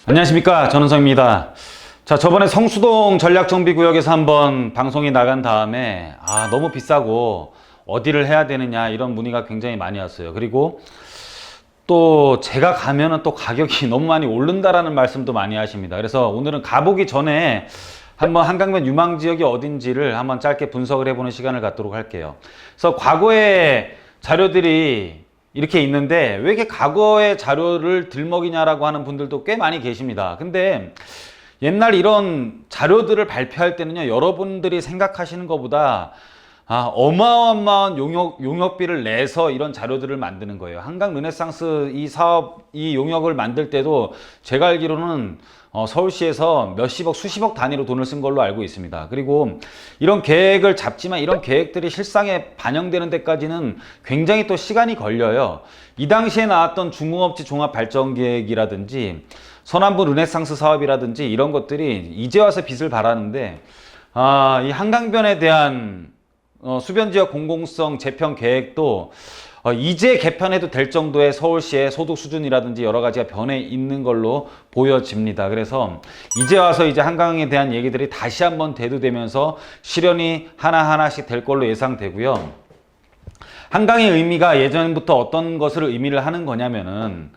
안녕하십니까, 전은성입니다. 자, 저번에 성수동 전략정비구역에서 한번 방송이 나간 다음에 너무 비싸고 어디를 해야 되느냐 이런 문의가 굉장히 많이 왔어요. 그리고 또 제가 가면은 또 가격이 너무 많이 오른다라는 말씀도 많이 하십니다. 그래서 오늘은 가보기 전에 한번 한강변 유망 지역이 어딘지를 한번 짧게 분석을 해보는 시간을 갖도록 할게요. 그래서 과거의 자료들이 이렇게 있는데 왜 이렇게 과거의 자료를 들먹이냐라고 하는 분들도 꽤 많이 계십니다. 근데 옛날 이런 자료들을 발표할 때는요, 여러분들이 생각하시는 것보다 어마어마한 용역비를 내서 이런 자료들을 만드는 거예요. 한강 르네상스 이 사업, 이 용역을 만들 때도 제가 알기로는 서울시에서 몇십억, 수십억 단위로 돈을 쓴 걸로 알고 있습니다. 그리고 이런 계획을 잡지만 이런 계획들이 실상에 반영되는 데까지는 굉장히 또 시간이 걸려요. 이 당시에 나왔던 중공업지 종합발전계획이라든지 서남부 르네상스 사업이라든지 이런 것들이 이제 와서 빛을 발하는데 이 한강변에 대한 수변지역 공공성 재편 계획도 이제 개편해도 될 정도의 서울시의 소득 수준이라든지 여러 가지가 변해 있는 걸로 보여집니다. 그래서 이제 와서 이제 한강에 대한 얘기들이 다시 한번 대두되면서 실현이 하나하나씩 될 걸로 예상되고요. 한강의 의미가 예전부터 어떤 것을 의미를 하는 거냐면은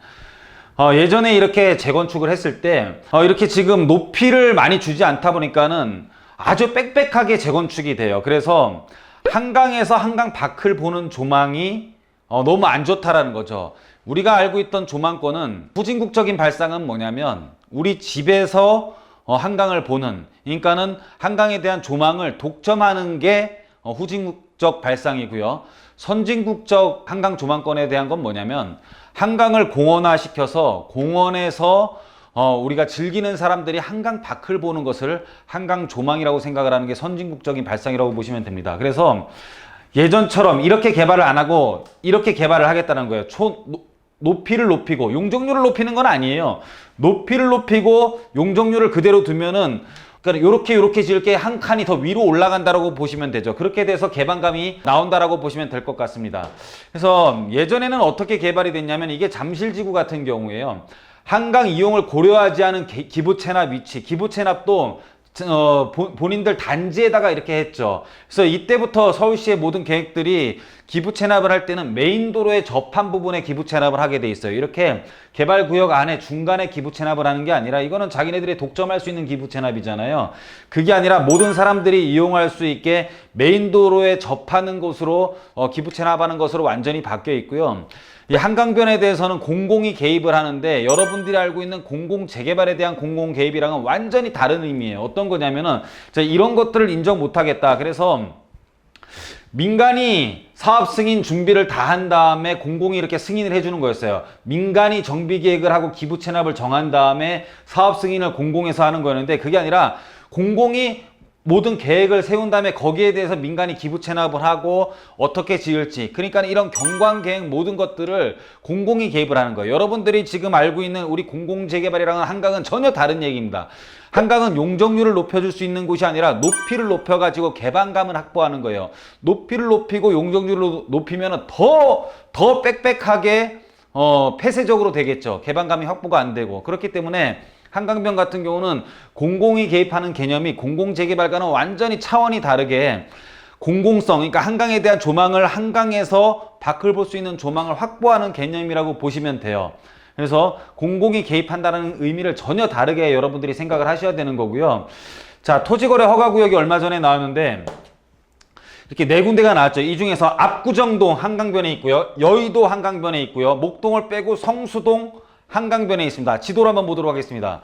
예전에 이렇게 재건축을 했을 때 이렇게 지금 높이를 많이 주지 않다 보니까는 아주 빽빽하게 재건축이 돼요. 그래서 한강에서 한강 밖을 보는 조망이 너무 안 좋다라는 거죠. 우리가 알고 있던 조망권은 후진국적인 발상은 뭐냐면 우리 집에서 한강을 보는, 그러니까는 한강에 대한 조망을 독점하는 게 후진국적 발상이고요. 선진국적 한강 조망권에 대한 건 뭐냐면 한강을 공원화 시켜서 공원에서 우리가 즐기는 사람들이 한강 밖을 보는 것을 한강 조망이라고 생각을 하는 게 선진국적인 발상이라고 보시면 됩니다. 그래서 예전처럼 이렇게 개발을 안 하고 이렇게 개발을 하겠다는 거예요. 높이를 높이고 용적률을 높이는 건 아니에요. 높이를 높이고 용적률을 그대로 두면은 그러니까 요렇게 지을 게 한 칸이 더 위로 올라간다라고 보시면 되죠. 그렇게 돼서 개방감이 나온다라고 보시면 될 것 같습니다. 그래서 예전에는 어떻게 개발이 됐냐면 이게 잠실지구 같은 경우에요. 한강 이용을 고려하지 않은 기부 체납 위치, 기부 체납도 본인들 단지에다가 이렇게 했죠. 그래서 이때부터 서울시의 모든 계획들이 기부 체납을 할 때는 메인 도로에 접한 부분에 기부 체납을 하게 돼 있어요. 이렇게 개발구역 안에 중간에 기부 체납을 하는 게 아니라 이거는 자기네들이 독점할 수 있는 기부 체납이잖아요. 그게 아니라 모든 사람들이 이용할 수 있게 메인 도로에 접하는 곳으로 기부 체납하는 것으로 완전히 바뀌어 있고요. 이 한강변에 대해서는 공공이 개입을 하는데 여러분들이 알고 있는 공공 재개발에 대한 공공 개입이랑은 완전히 다른 의미예요. 어떤 거냐면은 이런 것들을 인정 못하겠다. 그래서 민간이 사업 승인 준비를 다 한 다음에 공공이 이렇게 승인을 해주는 거였어요. 민간이 정비 계획을 하고 기부 체납을 정한 다음에 사업 승인을 공공에서 하는 거였는데 그게 아니라 공공이 모든 계획을 세운 다음에 거기에 대해서 민간이 기부 체납을 하고 어떻게 지을지, 그러니까 이런 경관계획 모든 것들을 공공이 개입을 하는 거예요. 여러분들이 지금 알고 있는 우리 공공재개발이랑은 한강은 전혀 다른 얘기입니다. 한강은 용적률을 높여줄 수 있는 곳이 아니라 높이를 높여가지고 개방감을 확보하는 거예요. 높이를 높이고 용적률을 높이면 더 빽빽하게 폐쇄적으로 되겠죠. 개방감이 확보가 안 되고. 그렇기 때문에 한강변 같은 경우는 공공이 개입하는 개념이 공공재개발과는 완전히 차원이 다르게 공공성, 그러니까 한강에 대한 조망을 한강에서 밖을 볼 수 있는 조망을 확보하는 개념이라고 보시면 돼요. 그래서 공공이 개입한다는 의미를 전혀 다르게 여러분들이 생각을 하셔야 되는 거고요. 자, 토지거래 허가구역이 얼마 전에 나왔는데 이렇게 네 군데가 나왔죠. 이 중에서 압구정동 한강변에 있고요. 여의도 한강변에 있고요. 목동을 빼고 성수동 한강변에 있습니다. 지도를 한번 보도록 하겠습니다.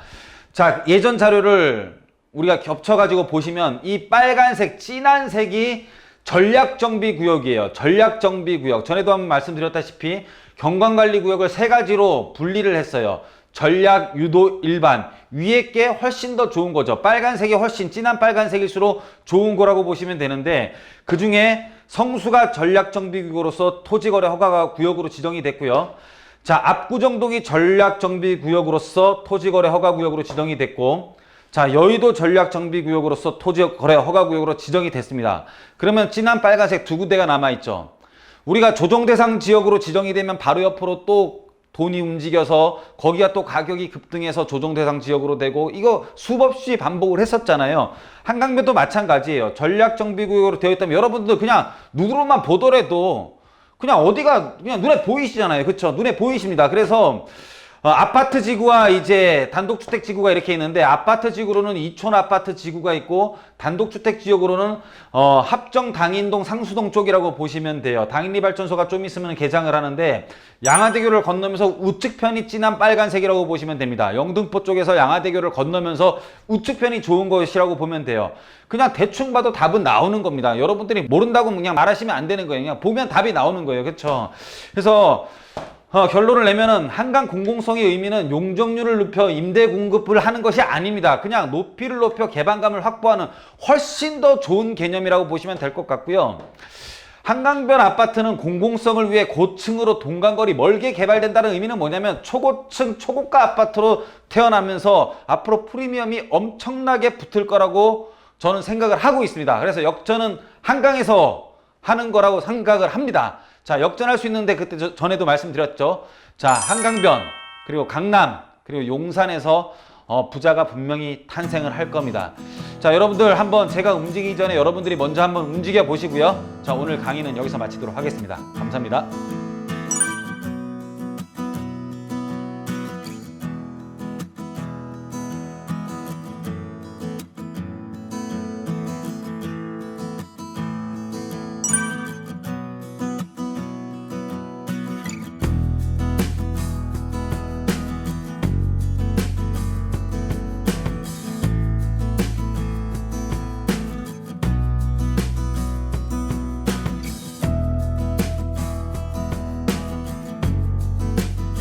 자, 예전 자료를 우리가 겹쳐가지고 보시면 이 빨간색, 진한 색이 전략정비구역이에요. 전략정비구역. 전에도 한번 말씀드렸다시피 경관관리구역을 세 가지로 분리를 했어요. 전략, 유도, 일반. 위에 게 훨씬 더 좋은 거죠. 빨간색이 훨씬 진한 빨간색일수록 좋은 거라고 보시면 되는데 그 중에 성수가 전략정비구역으로서 토지거래 허가구역으로 지정이 됐고요. 자, 압구정동이 전략정비구역으로서 토지거래 허가구역으로 지정이 됐고, 자, 여의도 전략정비구역으로서 토지거래 허가구역으로 지정이 됐습니다. 그러면 진한 빨간색 두 군데가 남아있죠. 우리가 조정대상 지역으로 지정이 되면 바로 옆으로 또 돈이 움직여서 거기가 또 가격이 급등해서 조정 대상 지역으로 되고 이거 수없이 반복을 했었잖아요. 한강변도 마찬가지예요. 전략정비구역으로 되어 있다면 여러분들 그냥 눈으로만 보더라도 그냥 어디가 그냥 눈에 보이시잖아요. 그렇죠? 눈에 보이십니다. 그래서 아파트 지구와 이제 단독주택 지구가 이렇게 있는데 아파트 지구로는 이촌 아파트 지구가 있고 단독주택 지역으로는 합정 당인동 상수동 쪽이라고 보시면 돼요. 당인리발전소가 좀 있으면 개장을 하는데 양화대교를 건너면서 우측편이 진한 빨간색이라고 보시면 됩니다. 영등포 쪽에서 양화대교를 건너면서 우측편이 좋은 것이라고 보면 돼요. 그냥 대충 봐도 답은 나오는 겁니다. 여러분들이 모른다고 그냥 말하시면 안 되는 거예요. 그냥 보면 답이 나오는 거예요. 그렇죠? 그래서 결론을 내면은 한강 공공성의 의미는 용적률을 높여 임대 공급을 하는 것이 아닙니다. 그냥 높이를 높여 개방감을 확보하는 훨씬 더 좋은 개념이라고 보시면 될 것 같고요. 한강변 아파트는 공공성을 위해 고층으로 동간거리 멀게 개발된다는 의미는 뭐냐면 초고층 초고가 아파트로 태어나면서 앞으로 프리미엄이 엄청나게 붙을 거라고 저는 생각을 하고 있습니다. 그래서 역전은 한강에서 하는 거라고 생각을 합니다. 자, 역전할 수 있는데 그때 전에도 말씀드렸죠. 자, 한강변, 그리고 강남, 그리고 용산에서 부자가 분명히 탄생을 할 겁니다. 자, 여러분들 한번 제가 움직이기 전에 여러분들이 먼저 한번 움직여 보시고요. 자, 오늘 강의는 여기서 마치도록 하겠습니다. 감사합니다.